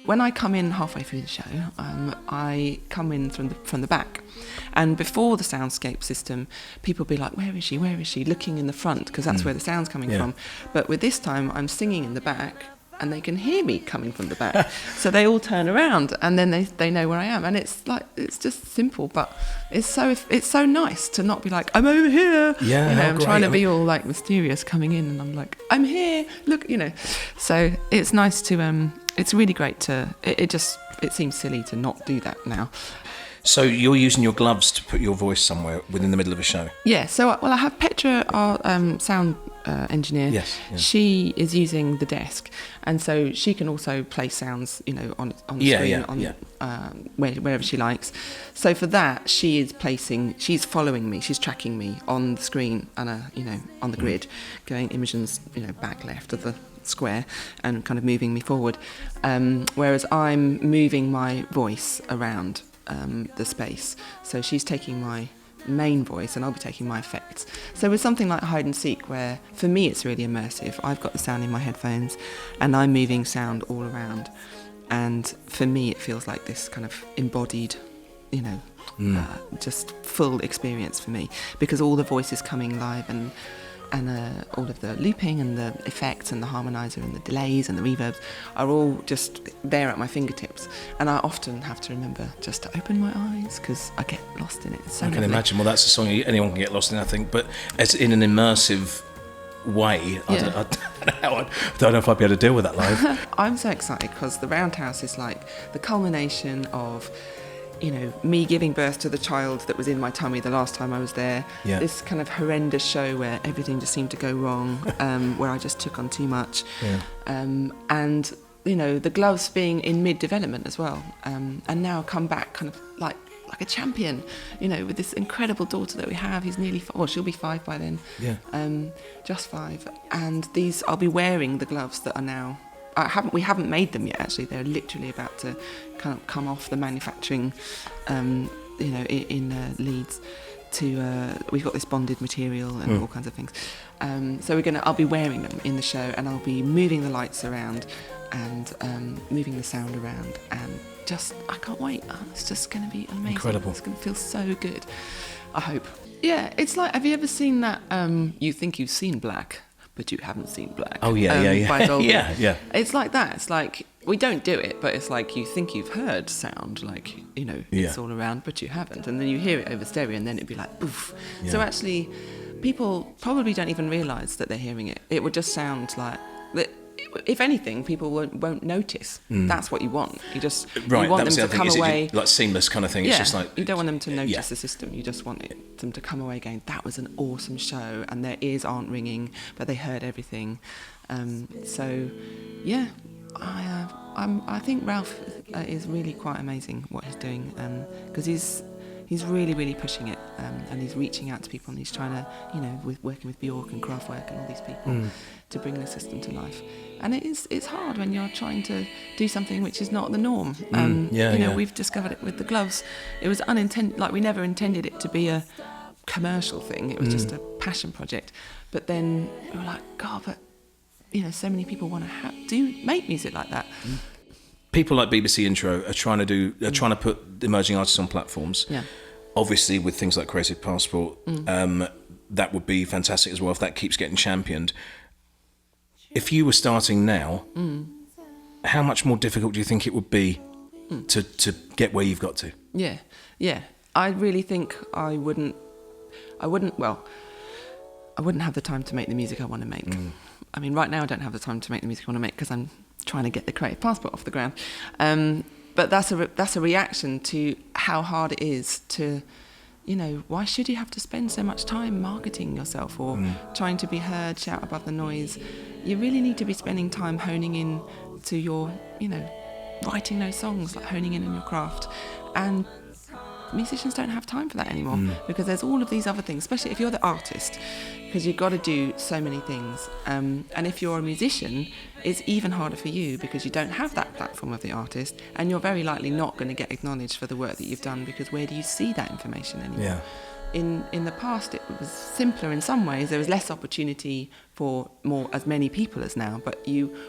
when I come in halfway through the show, I come in from the back. And before the soundscape system, people be like, where is she, looking in the front, because that's where the sound's coming from. But with this time, I'm singing in the back, and they can hear me coming from the back. So they all turn around, and then they know where I am. And it's just simple, but it's so nice to not be like, I'm over here. Yeah, I'm trying to be all like mysterious coming in, and I'm like, I'm here, look, So it's nice to, it's really great to, it seems silly to not do that now. So you're using your gloves to put your voice somewhere within the middle of a show? Yeah, so I have Petra, our sound engineer. Yes. She is using the desk, and so she can also play sounds, on the screen, wherever she likes. So for that, she's following me, she's tracking me on the screen and on the grid, going Imogen's back left of the square and kind of moving me forward, whereas I'm moving my voice around the space. So she's taking my main voice and I'll be taking my effects. So with something like hide and seek, where for me it's really immersive, I've got the sound in my headphones and I'm moving sound all around, and for me it feels like this kind of embodied just full experience for me, because all the voice is coming live, and all of the looping and the effects and the harmonizer and the delays and the reverbs are all just there at my fingertips. And I often have to remember just to open my eyes, because I get lost in it. It's so I can lovely. imagine. Well, that's a song anyone can get lost in, I think, but it's in an immersive way. I don't know if I'd be able to deal with that live. I'm so excited because the Roundhouse is like the culmination of me giving birth to the child that was in my tummy the last time I was there. Yeah. This kind of horrendous show where everything just seemed to go wrong, where I just took on too much. Yeah. And, the gloves being in mid-development as well. And now come back kind of like a champion, with this incredible daughter that we have. He's nearly, she'll be 5 by then. Yeah. Just 5. And I'll be wearing the gloves that are now, we haven't made them yet, actually. They're literally about to kind of come off the manufacturing, in Leeds. We've got this bonded material and all kinds of things. So I'll be wearing them in the show, and I'll be moving the lights around and moving the sound around, and I can't wait. It's just going to be amazing. Incredible. It's going to feel so good, I hope. Yeah, it's like, have you ever seen that, You Think You've Seen Black, but you haven't seen Black? Oh, yeah. By Dolby. yeah. It's like that. It's like, we don't do it, but it's like you think you've heard sound, like, it's all around, but you haven't. And then you hear it over stereo, and then it'd be like, oof. Yeah. So actually, people probably don't even realise that they're hearing it. It would just sound like, if anything, people won't notice. That's what you want. You want them to come away. Like seamless kind of thing. Yeah, it's just like, you don't want them to notice the system. You just want them to come away going, that was an awesome show, and their ears aren't ringing, but they heard everything. So, yeah, I think Ralph is really quite amazing what he's doing, because he's really, really pushing it, and he's reaching out to people, and he's trying to, working with Bjork and Kraftwerk and all these people to bring the system to life. And it's hard when you're trying to do something which is not the norm. We've discovered it with the gloves. It was unintended, like we never intended it to be a commercial thing. It was just a passion project. But then we were like, God, but so many people want to make music like that. People like BBC Intro are trying to put emerging artists on platforms. Yeah. Obviously, with things like Creative Passport, that would be fantastic as well if that keeps getting championed. If you were starting now, how much more difficult do you think it would be to get where you've got to? Yeah. I really think I wouldn't have the time to make the music I want to make. I mean, right now I don't have the time to make the music I want to make because I'm trying to get the Creative Passport off the ground. But that's a reaction to how hard it is to, why should you have to spend so much time marketing yourself or trying to be heard, shout above the noise? You really need to be spending time honing in to your, writing those songs, like honing in on your craft. And musicians don't have time for that anymore because there's all of these other things, especially if you're the artist, because you've got to do so many things. And if you're a musician, it's even harder for you because you don't have that platform of the artist, and you're very likely not going to get acknowledged for the work that you've done, because where do you see that information anymore? in the past it was simpler in some ways. There was less opportunity for as many people as now, but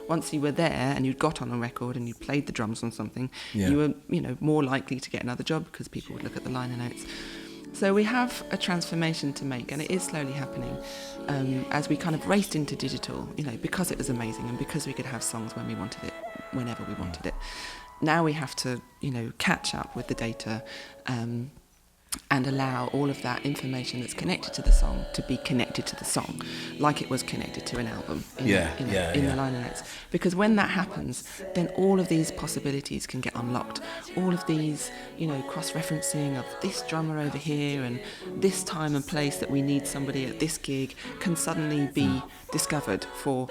once you were there and you'd got on a record and you played the drums on something, you were more likely to get another job because people would look at the liner notes. So we have a transformation to make, and it is slowly happening as we kind of raced into digital, because it was amazing and because we could have songs when we wanted it, whenever we wanted it. Now we have to, catch up with the data and allow all of that information that's connected to the song to be connected to the song, like it was connected to an album in the liner notes. Because when that happens, then all of these possibilities can get unlocked. All of these, cross-referencing of this drummer over here and this time and place that we need somebody at this gig can suddenly be discovered for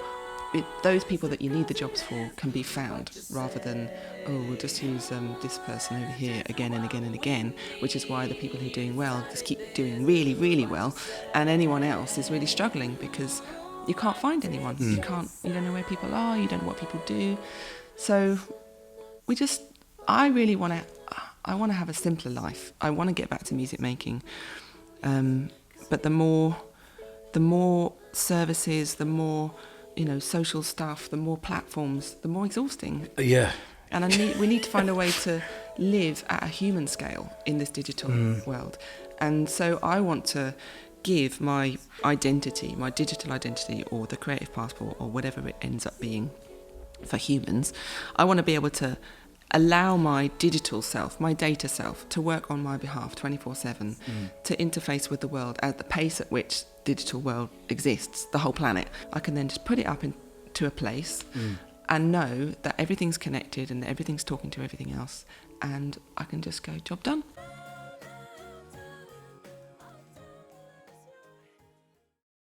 those people that you need the jobs for can be found, rather than, we'll just use this person over here again and again and again, which is why the people who are doing well just keep doing really, really well, and anyone else is really struggling because you can't find anyone. You don't know where people are, you don't know what people do. So I really want to have a simpler life. I want to get back to music making. But the more services, the more social stuff, the more platforms, the more exhausting. Yeah. And we need to find a way to live at a human scale in this digital world. And so I want to give my identity, my digital identity, or the creative passport, or whatever it ends up being for humans, I want to be able to allow my digital self, my data self, to work on my behalf 24/7, to interface with the world at the pace at which digital world exists, the whole planet. I can then just put it up into a place and know that everything's connected and that everything's talking to everything else, and I can just go, job done.